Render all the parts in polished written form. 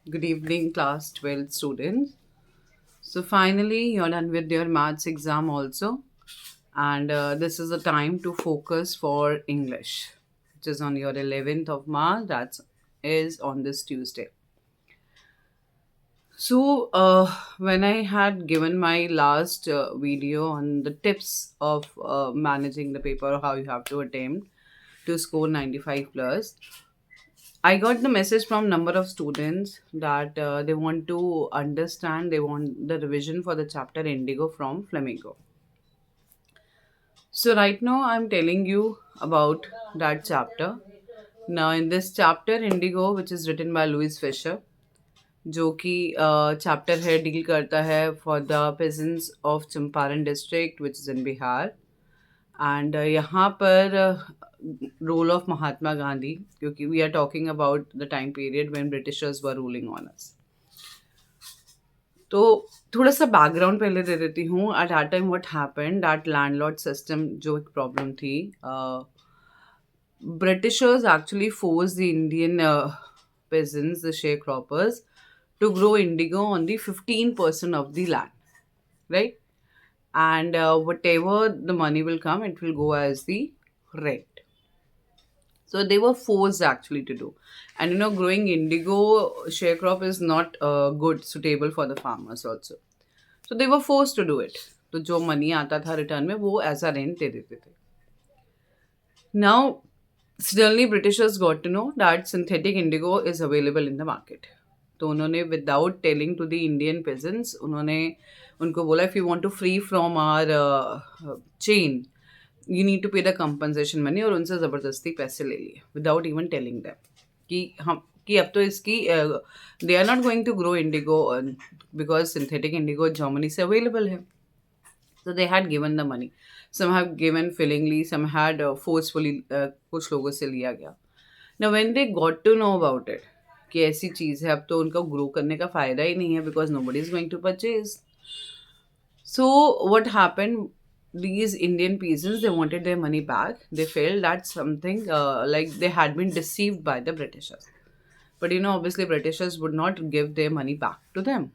Good evening, class 12 students. So, finally, you're done with your maths exam also, and this is the time to focus for English, which is on your 11th of March, that is on this Tuesday. So, when I had given my last video on the tips of managing the paper, how you have to attempt to score 95 plus, I got the message from number of students that they want to understand, they want the revision for the chapter Indigo from Flamingo. So right now I'm telling you about that chapter. Now in this chapter Indigo, which is written by Louis Fisher, जो कि chapter है deal करता है for the peasants of Champaran district which is in Bihar and यहाँ पर role of Mahatma Gandhi क्योंकि we are talking about the time period when Britishers were ruling on us. तो थोड़ा सा बैकग्राउंड पहले दे देती हूँ. At that time what happened that landlord system जो एक प्रॉब्लम थी, Britishers actually forced the Indian peasants, the sharecroppers, to grow indigo on the 15% of the land, right? And whatever the money will come, it will go as the rent. So they were forced actually to do. And growing indigo sharecrop is not good, suitable for the farmers also. So they were forced to do it. तो जो money आता था return में वो as a rent दे देते थे. Now, suddenly Britishers got to know that synthetic indigo is available in the market. तो उन्होंने without telling to the Indian peasants उन्होंने उनको बोला if you want to free from our chain you need to pay the compensation money, और उनसे ज़बरदस्ती पैसे ले लिए विदाउट इवन टेलिंग दैम कि अब तो इसकी they are not going to grow indigo because synthetic indigo Germany से अवेलेबल है. So they had given the money. Some have given willingly, some had forcefully. कुछ लोगों से लिया गया. Now when they got to know about it, कि ऐसी चीज़ है अब तो उनका ग्रो करने का फ़ायदा ही नहीं है because nobody is going to purchase. So what happened? These Indian peasants, they wanted their money back. They felt that something like they had been deceived by the Britishers. But obviously Britishers would not give their money back to them.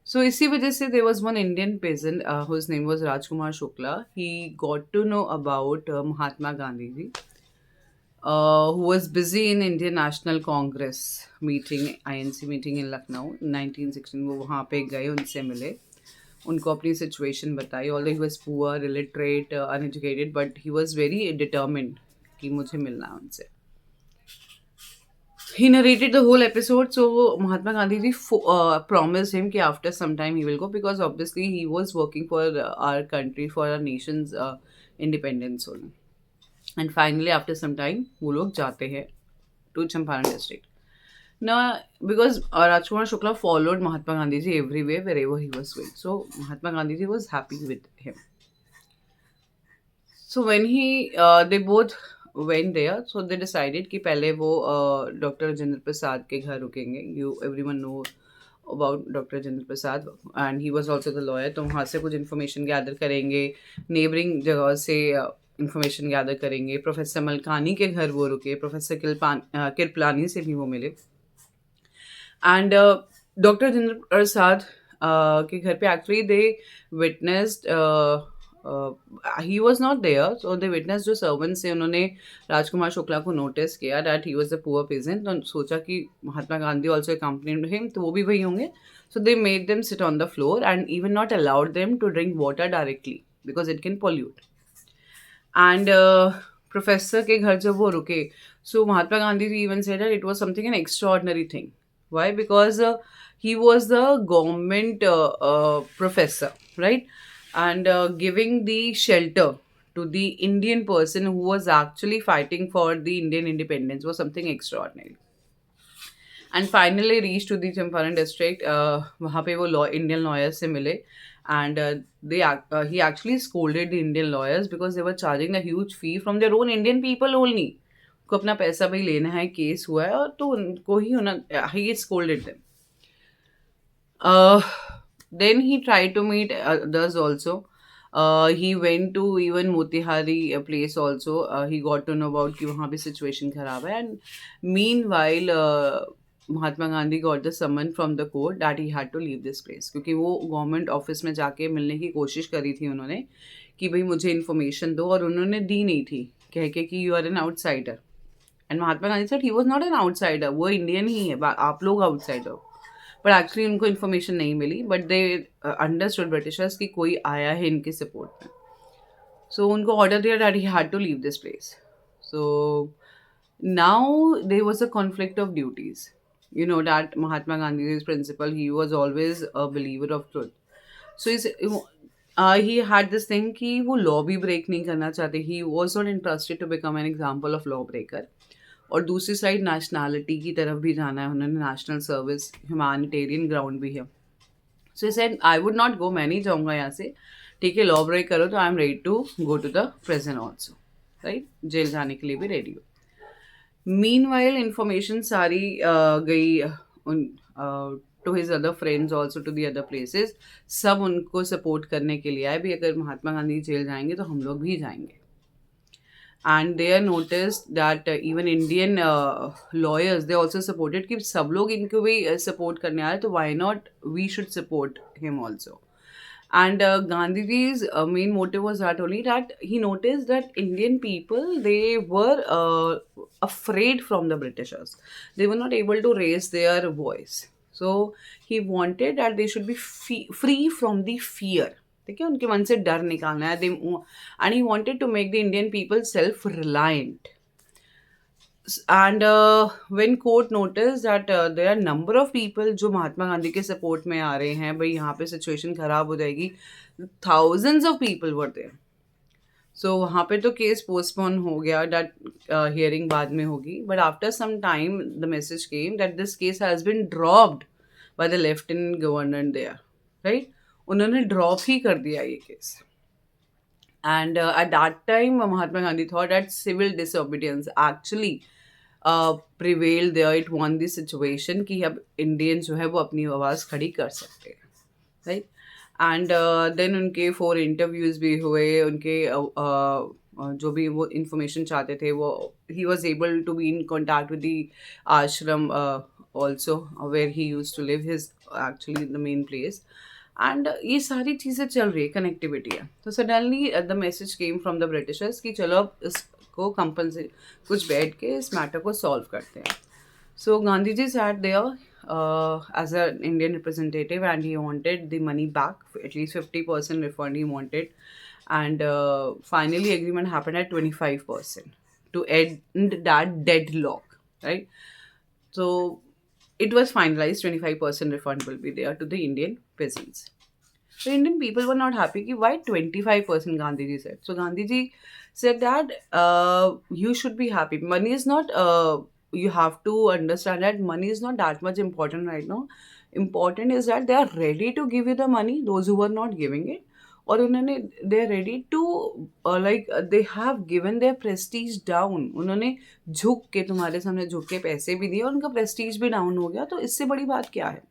So इसी वजह से there was one Indian peasant whose name was Rajkumar Shukla. He got to know about Mahatma Gandhi ji, who was busy in Indian National Congress meeting, INC meeting in Lucknow 1916. वो वहाँ पे गए, उनसे मिले, उनको अपनी सिचुएशन बताई. Although he was poor, illiterate, uneducated, but he was very determined कि मुझे मिलना है उनसे. He narrated the whole episode. So Mahatma Gandhi ji promised him that after some time he will go because obviously he was working for our country, for our nation's independence only. And finally, after some time, वो लोग जाते हैं to Champaran district. Now, because Rajkumar Shukla followed Mahatma Gandhi ji everywhere, wherever he was going. So Mahatma Gandhi ji was happy with him. So when they both went there, so they decided कि पहले वो doctor Rajendra Prasad के घर रुकेंगे. Everyone know about doctor Rajendra Prasad and he was also the lawyer. तो वहाँ से कुछ information gather करेंगे, neighboring जगह से information gather करेंगे. प्रोफेसर मलकानी के घर वो रुके, प्रोफेसर किरपलानी से भी वो मिले. And डॉक्टर राजेंद्र प्रसाद के घर पे actually they witnessed he was not there, so they witnessed जो सर्वेंट्स से उन्होंने राजकुमार शुक्ला को नोटिस किया that he was a poor peasant. तो सोचा कि Mahatma Gandhi also accompanied him, तो वो भी वही होंगे. So they made them sit on the floor and even not allowed them to drink water directly because it can pollute. And professor के घर जब वो रुके, so Mahatma Gandhi ji even said that it was something N extraordinary thing. Why? Because he was the government professor, right? And giving the shelter to the Indian person who was actually fighting for the Indian independence was something extraordinary. And finally reached to the Champaran district. वहाँ पे वो Indian lawyers से मिले, and he actually scolded the Indian lawyers because they were charging a huge fee from their own Indian people only. को अपना पैसा भाई लेना है, केस हुआ है, और तो उनको ही scolded them. Then he tried to meet others also. He went to even Motihari place also. He got to know about कि वहाँ पे situation खराब है. And meanwhile, Mahatma Gandhi got the summon from the court that he had to leave this place, क्योंकि वो government office में जाके मिलने की कोशिश करी थी उन्होंने कि भाई मुझे इन्फॉर्मेशन दो, और उन्होंने दी नहीं थी, कह के कि you are an outsider. And Mahatma Gandhi said he was not an outsider, वो इंडियन ही है, आप लोग आउटसाइडर। बट एक्चुअली उनको इन्फॉर्मेशन नहीं मिली, बट दे अंडरस्टूड ब्रिटिशर्स कि कोई आया है इनके सपोर्ट में। सो उनको ऑर्डर दिया that he had to leave this place. So now there was a conflict of duties. You know that Mahatma Gandhi's principle, he was always a believer of truth. So he had this thing कि वो law भी break नहीं करना चाहते, he was not interested to become an example of law breaker. और दूसरी side nationality की तरफ भी जाना है उन्होंने, नेशनल सर्विस, ह्यूमैनिटेरियन ग्राउंड भी है। So he said I would not go, मैं नहीं जाऊँगा यहाँ से, ठीक है लॉ ब्रेक करो तो I am ready to go to the prison also, right, जेल जाने के लिए भी रेडी हो। Meanwhile, information सारी गई उन to his other friends also to the other places, सब उनको सपोर्ट करने के लिए आए भी, अगर महात्मा गांधी जेल जाएंगे तो हम लोग भी जाएंगे। And they are notice that even Indian lawyers they also supported कि सब लोग इनको भी सपोर्ट करने आए, तो why not we should support him also. And Gandhiji's main motive was that only, that he noticed that Indian people, they were afraid from the Britishers. They were not able to raise their voice. So he wanted that they should be free from the fear. ठीक है, उनके मन से डर निकालना है। And he wanted to make the Indian people self-reliant. And when court noticed that there are number of people जो महात्मा गांधी के सपोर्ट में आ रहे हैं, भाई यहाँ पे सिचुएशन खराब हो जाएगी, thousands of people were there. So वहाँ पे तो केस पोस्टपोन हो गया, that हियरिंग बाद में होगी, but after some time the message came that this case has been dropped by the lieutenant governor there, right? उन्होंने ड्रॉप ही कर दिया ये case. And at that time Mahatma Gandhi thought that civil disobedience actually prevailed there. It won the situation कि अब Indian जो है वो अपनी आवाज़ खड़ी कर सकते हैं, राइट। एंड देन उनके 4 इंटरव्यूज़ भी हुए, उनके जो भी वो इंफॉर्मेशन चाहते थे वो, he was able to be in contact with the ashram also where he use to live, his actually the main place. And ये सारी चीज़ें चल रही है, कनेक्टिविटी है। तो suddenly the message came from the Britishers कि चलो अब इसको कंपलसरी कुछ बैठ के इस मैटर को सॉल्व करते हैं। So Gandhi ji sat there as an Indian representative, and he wanted the money back, at least 50% refund he wanted. And finally agreement happened at 25% to end that deadlock, right? So it was finalized, 25% refund will be there to the Indian peasants. The Indian people were not happy. Why 25%, Gandhiji said. So Gandhiji said that you should be happy. Money is not, you have to understand that money is not that much important right now. Important is that they are ready to give you the money, those who are not giving it. और उन्होंने they are ready to like they have given their prestige down. उन्होंने झुक के तुम्हारे सामने झुक के पैसे भी दिए और उनका prestige भी डाउन हो गया, तो इससे बड़ी बात क्या है।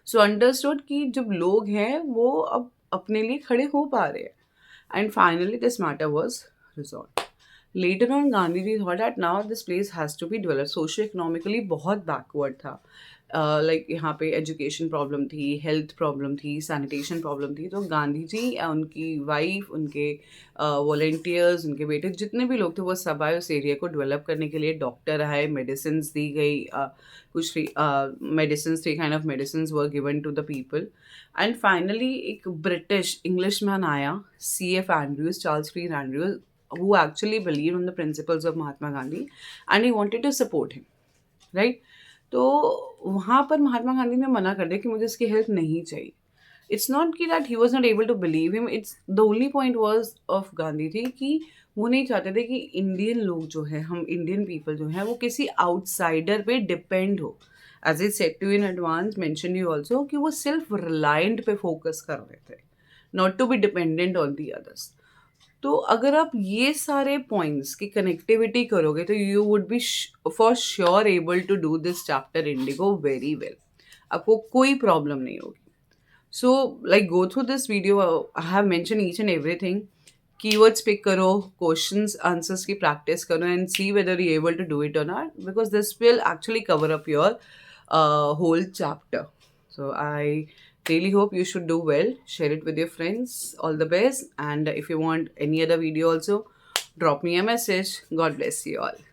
सो अंडरस्टूड कि जब लोग हैं वो अब अपने लिए खड़े हो पा रहे हैं। And finally this matter was resolve. Later on Gandhi ji thought that now this place has to be develop. Socio economically बहुत बैकवर्ड था, लाइक यहाँ पे एजुकेशन प्रॉब्लम थी, हेल्थ प्रॉब्लम थी, सैनिटेशन प्रॉब्लम थी। तो गांधी जी, उनकी वाइफ, उनके वॉलेंटियर्स, उनके बेटे, जितने भी लोग थे वो सब आए उस एरिया को डेवलप करने के लिए। डॉक्टर आए, मेडिसिन दी गई, कुछ medicine, 3 kind of medicine were given to the people. And finally एक ब्रिटिश इंग्लिश मैन आया, C.F. Andrews, Charles Freer Andrews, who actually believed in the principles of Mahatma Gandhi and he wanted to support him, right? तो वहाँ पर महात्मा गांधी ने मना कर दिया कि मुझे इसकी हेल्प नहीं चाहिए। इट्स नॉट कि that he was not able to believe him, it's the only point was of Gandhi थी कि वो नहीं चाहते थे कि इंडियन लोग जो है, हम इंडियन पीपल जो है वो किसी आउटसाइडर पे डिपेंड हो। As I said to in advance, mention you also, कि वो सेल्फ रिलायंट पे फोकस कर रहे थे, not to be dependent on the others. तो अगर आप ये सारे पॉइंट्स की कनेक्टिविटी करोगे तो you would be for sure able to do this chapter indigo very well, आपको कोई प्रॉब्लम नहीं होगी। So like go through this video, I have mention each and everything, keywords pick karo, questions answers ki practice karo, and see whether you're able to do it or not, because this will actually cover up your whole chapter. So I really hope you should do well. Share it with your friends. All the best. And if you want any other video also, drop me a message. God bless you all.